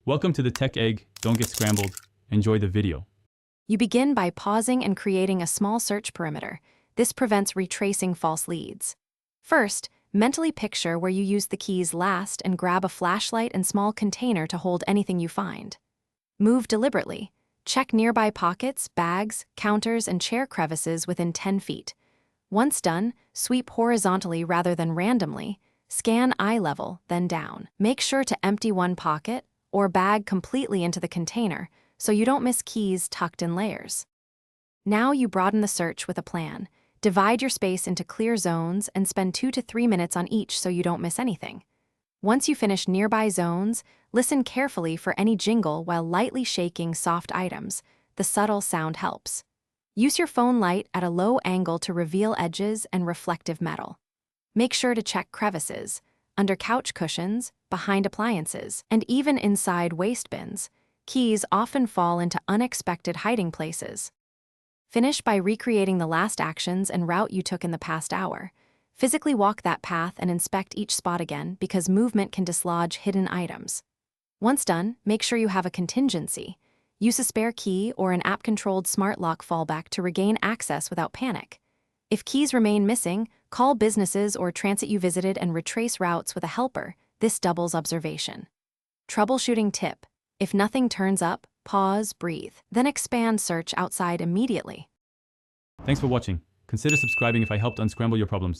Welcome to the Tech Egg. Don't get scrambled. Enjoy the video. You begin by pausing and creating a small search perimeter. This prevents retracing false leads. First, mentally picture where you use the keys last and grab a flashlight and small container to hold anything you find. Move deliberately. Check nearby pockets, bags, counters, and chair crevices within 10 feet. Once done, sweep horizontally rather than randomly. Scan eye level, then down. Make sure to empty one pocket or bag completely into the container so you don't miss keys tucked in layers. Now you broaden the search with a plan. Divide your space into clear zones and spend 2 to 3 minutes on each so you don't miss anything. Once you finish nearby zones, listen carefully for any jingle while lightly shaking soft items. The subtle sound helps. Use your phone light at a low angle to reveal edges and reflective metal. Make sure to check crevices, under couch cushions, behind appliances, and even inside waste bins. Keys often fall into unexpected hiding places. Finish by recreating the last actions and route you took in the past hour. Physically walk that path and inspect each spot again because movement can dislodge hidden items. Once done, make sure you have a contingency. Use a spare key or an app-controlled smart lock fallback to regain access without panic. If keys remain missing, call businesses or transit you visited and retrace routes with a helper. This doubles observation. Troubleshooting tip: if nothing turns up, pause, breathe, then expand search outside immediately. Thanks for watching. Consider subscribing if I helped unscramble your problems.